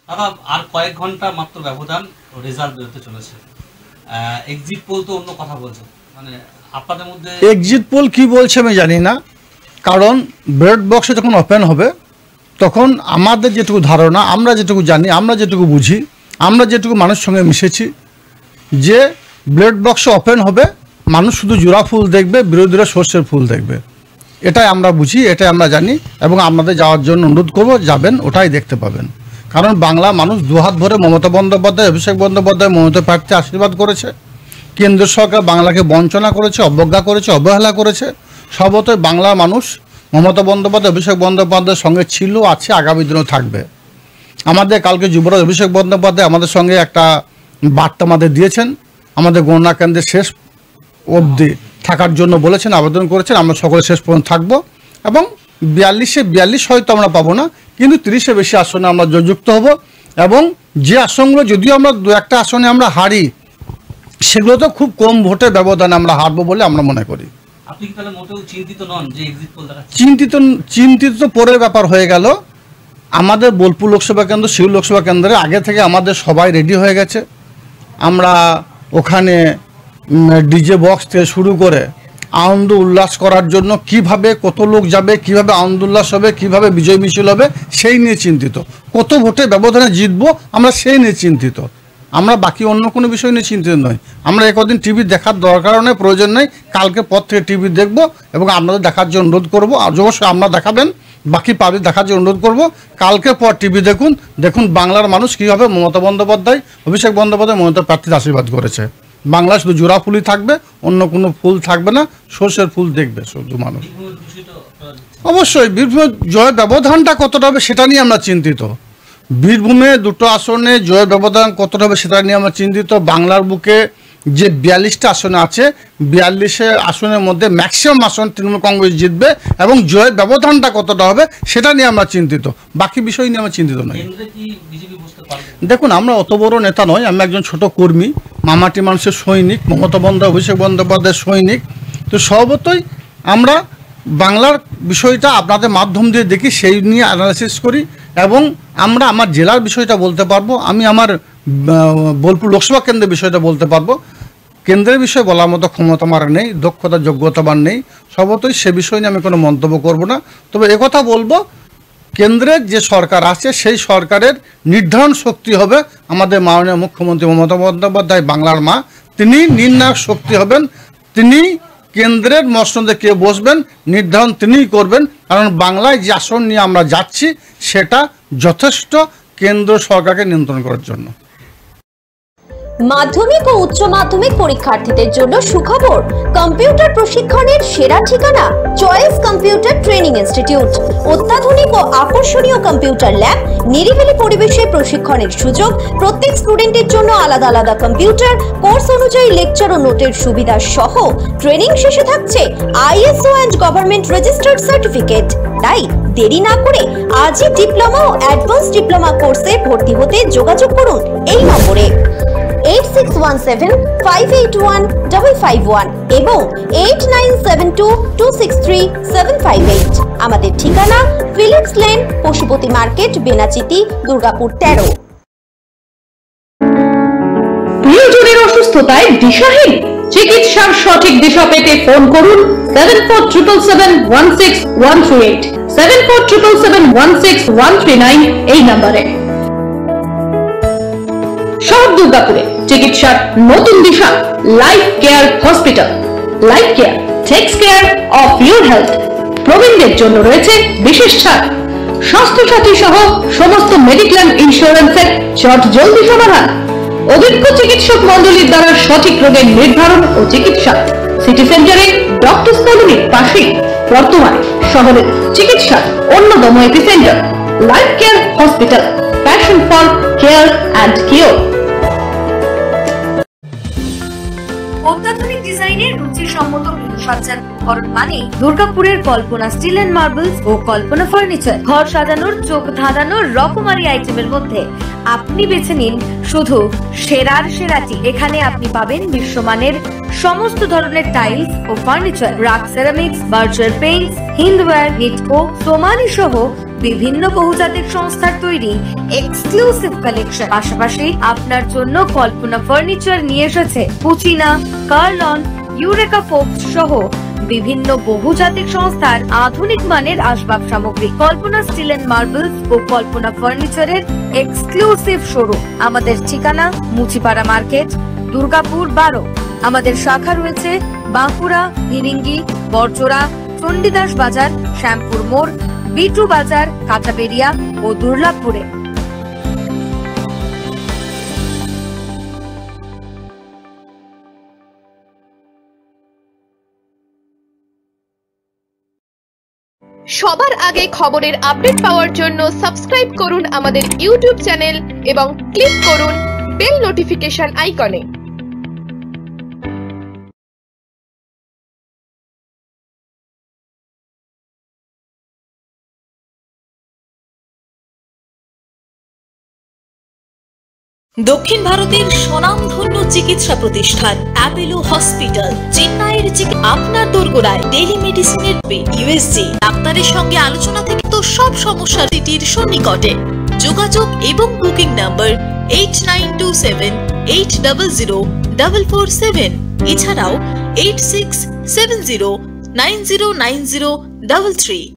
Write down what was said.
দাদা আর কয়েক ঘন্টা মাত্র ব্যবধান রেজাল্ট বেরোতে চলেছে, এক্সিট পোল তো অন্য কথা বলছে, মানে আপনাদের মধ্যে এক্সিট পোল কি বলছে আমি জানি না, কারণ ব্যালট বক্সে যখন ওপেন হবে তখন আমাদের যেটুকু ধারণা, আমরা যেটুকু জানি, আমরা যেটুকু বুঝি, আমরা যেটুকু মানুষের সঙ্গে মিশেছি, যে ব্যালট বক্সে ওপেন হবে মানুষ শুধু জোড়া ফুল দেখবে, বিরোধীরা সর্ষের ফুল দেখবে। এটাই আমরা বুঝি, এটাই আমরা জানি, এবং আপনাদের যাওয়ার জন্য অনুরোধ করবো, যাবেন, ওটাই দেখতে পাবেন। কারণ বাংলা মানুষ দুহাত ভরে মমতা বন্দ্যোপাধ্যায়, অভিষেক বন্দ্যোপাধ্যায়, মমতা প্রার্থী আশীর্বাদ করেছে। কেন্দ্র সরকার বাংলাকে বঞ্চনা করেছে, অবজ্ঞা করেছে, অবহেলা করেছে। সর্বতই বাংলার মানুষ মমতা বন্দ্যোপাধ্যায়, অভিষেক বন্দ্যোপাধ্যায়ের সঙ্গে ছিল, আছে, আগামী দিনেও থাকবে। আমাদের কালকে যুবরাজ অভিষেক বন্দ্যোপাধ্যায় আমাদের সঙ্গে একটা বার্তা আমাদের দিয়েছেন, আমাদের গণনা কেন্দ্রের শেষ অবধি থাকার জন্য বলেছেন, আবেদন করেছেন। আমরা সকলে শেষ পর্যন্ত থাকবো, এবং 42 হয়তো আমরা পাবো না, কিন্তু 30-এর বেশি আসনে আমরা যুক্ত হব। এবং যে আসনগুলো যদিও আমরা 2-1টা আসনে আমরা হারি, সেগুলো তো খুব কম ভোটের ব্যবধানে আমরা হারবো বলে আমরা মনে করি। আপনি কি তাহলে মোটেও চিন্তিত নন যে এক্সিট পোল দ্বারা? চিন্তিত তো পরের ব্যাপার হয়ে গেল। আমাদের বোলপুর লোকসভা কেন্দ্র, শিউর লোকসভা কেন্দ্রে আগে থেকে আমাদের সবাই রেডি হয়ে গেছে। আমরা ওখানে ডিজে বক্স থেকে শুরু করে আনন্দ উল্লাস করার জন্য কিভাবে কত লোক যাবে, কিভাবে আনন্দ উল্লাস হবে, কিভাবে বিজয় মিছিল হবে, সেই নিয়ে চিন্তিত। কত ভোটে ব্যবধানে জিতবো আমরা সেই নিয়ে চিন্তিত। আমরা বাকি অন্য কোনো বিষয় নিয়ে চিন্তিত নই। আমরা একদিন টিভি দেখার দরকারও নেই, প্রয়োজন নেই। কালকে পর থেকে টিভি দেখব এবং আপনাদের দেখার জন্য অনুরোধ করবো। আর অবশ্যই আপনারা দেখাবেন, বাকি পাবলিক দেখার জন্য অনুরোধ করবো। কালকে পর টিভি দেখুন বাংলার মানুষ কীভাবে মমতা বন্দ্যোপাধ্যায়, অভিষেক বন্দ্যোপাধ্যায়, মমতা প্রার্থীর আশীর্বাদ করেছে। বাংলা শুধু জোড়া ফুলই থাকবে, অন্য কোনো ফুল থাকবে না, সর্ষের ফুল দেখবে শুধু মানুষ। অবশ্যই বীরভূমের জয় ব্যবধানটা কতটা হবে সেটা নিয়ে আমরা চিন্তিত। বীরভূমে 2টো আসনে জয় ব্যবধান কতটা হবে সেটা নিয়ে আমরা চিন্তিত। বাংলার বুকে যে 42টা আসনে আছে, 42 আসনের মধ্যে ম্যাক্সিমাম আসন তৃণমূল কংগ্রেস জিতবে, এবং জয়ের ব্যবধানটা কতটা হবে সেটা নিয়ে আমরা চিন্তিত। বাকি বিষয় নিয়ে আমরা চিন্তিত নই। দেখুন, আমরা অত বড় নেতা নয়, আমি একজন ছোট কর্মী, মামাটি মানুষের সৈনিক, মমতা বন্দ্যোপাধ্যায়, অভিষেক বন্দ্যোপাধ্যায়ের সৈনিক। তো সর্বতই আমরা বাংলার বিষয়টা আপনাদের মাধ্যম দিয়ে দেখি, সেই নিয়ে অ্যানালাইসিস করি, এবং আমরা আমার জেলার বিষয়টা বলতে পারবো, আমি আমার বোলপুর লোকসভা কেন্দ্রের বিষয়টা বলতে পারবো। কেন্দ্রের বিষয় বলার মতো ক্ষমতা আমার নেই, দক্ষতা যোগ্যতা আমার নেই। সর্বতই সে বিষয় নিয়ে আমি কোনো মন্তব্য করব না। তবে একথা বলবো, কেন্দ্রের যে সরকার আছে সেই সরকারের নির্ধারণ শক্তি হবে আমাদের মাননীয় মুখ্যমন্ত্রী মমতা বন্দ্যোপাধ্যায়, বাংলার মা। তিনি নির্ণায়ক শক্তি হবেন। তিনি কেন্দ্রের মসনদে কে বসবেন নির্ধারণ তিনিই করবেন। কারণ বাংলায় যে আসন নিয়ে আমরা যাচ্ছি সেটা যথেষ্ট কেন্দ্র সরকারকে নিয়ন্ত্রণ করার জন্য। মাধ্যমিক ও উচ্চ মাধ্যমিক পরীক্ষার্থীদের জন্য সুখবর, কম্পিউটার প্রশিক্ষণের সেরা ঠিকানা চয়েস কম্পিউটার ট্রেনিং ইনস্টিটিউট। অত্যাধুনিক ও আকর্ষণীয় কম্পিউটার ল্যাব, নিরিবিলি পরিবেশে প্রশিক্ষণের সুযোগ, প্রত্যেক স্টুডেন্টের জন্য আলাদা আলাদা কম্পিউটার, কোর্স অনুযায়ী লেকচার ও নোটের সুবিধা সহ ট্রেনিং শেষে থাকছে ISO and government registered certificate. তাই দেরি না করে আজই ডিপ্লোমা ও অ্যাডভান্স ডিপ্লোমা কোর্সে ভর্তি হতে যোগাযোগ করুন এই নম্বরে 8617581551 এবং 8972263758। আমাদের ঠিকানা Phillips lane, Pashupati market, Benachiti, Durgapur 13। প্রিয়জনের অসুস্থতায় দিশাহীন? চিকিৎসার সঠিক দিশা পেতে ফোন করুন 7477716138, 7477716139 এই নম্বরে। শহর দুর্গাপুরে চিকিৎসার নতুন দিশা Life Care Hospital. Life Care takes care of your health. প্রবীণদের জন্য রয়েছে বিশেষ ছাড়। স্বাস্থ্য সাথী সহ সমস্ত মেডিক্লেম ইন্স্যুরেন্সের চট জলদি সমাধান। অভিজ্ঞ চিকিৎসক মন্ডলীর দ্বারা সঠিক রোগের নির্ধারণ ও চিকিৎসা। সিটি সেন্টারে ডক্টরস কলোনির পাশেই বর্তমানে শহরের চিকিৎসার অন্যতম epicentre Life Care Hospital, passion for care and cure. অত্যাধুনিক ডিজাইনের রুচিসম্মত গৃহসজ্জার উপকরণ মানে দুর্গাপুরের কল্পনা স্টিল এন্ড মার্বেলস ও কল্পনা ফার্নিচার। ঘর সাজানোর, চোখ ধাঁধানোর রকমারি আইটেমের মধ্যে আপনি বেছে নিন শুধু সেরার সেরাটি। এখানে আপনি পাবেন বিশ্বমানের সমস্ত ধরনের টাইলস ও furniture, RAK ceramics, Berger Paints, Hindware, Nitco, Somany সহ বিভিন্ন বহুজাতিক সংস্থার তৈরি এক্সক্লুসিভ কালেকশন। পাশাপাশি আপনার জন্য কল্পনা ফার্নিচার নিয়ে এসেছে পুচিনা, কার্লন, ইউরেকা ফোর্বস সহ বিভিন্ন বহুজাতিক সংস্থার আধুনিক মানের আসবাব সামগ্রী। কল্পনা স্টিল এন্ড মার্বেলস ও কল্পনা ফার্নিচারের এক্সক্লুসিভ শোরুম। আমাদের ঠিকানা মুচিপাড়া মার্কেট, দুর্গাপুর 12। আমাদের শাখা রয়েছে বাঁকুড়া, হিরিঙ্গি, বড়জোড়া, চণ্ডীদাস বাজার, শ্যামপুর মোড়, বিটু বাজার, কাঁচাবেড়িয়া ও দুর্লাভপুরে। সবার আগে খবরের আপডেট পাওয়ার জন্য সাবস্ক্রাইব করুন আমাদের ইউটিউব চ্যানেল এবং ক্লিক করুন বেল নোটিফিকেশন আইকনে। দক্ষিণ ভারতের স্বনামধন্য চিকিৎসা প্রতিষ্ঠান অ্যাপেলো হসপিটাল, চেন্নাইয়ের আপনার দোরগোড়ায় টেলি মেডিসিনের ইউএসজি ডাক্তারের সঙ্গে আলোচনা থেকে তো সব সমস্যা সিটির সন্নিকটে। যোগাযোগ এবং বুকিং নাম্বার 8927800447, এছাড়াও 8670909033।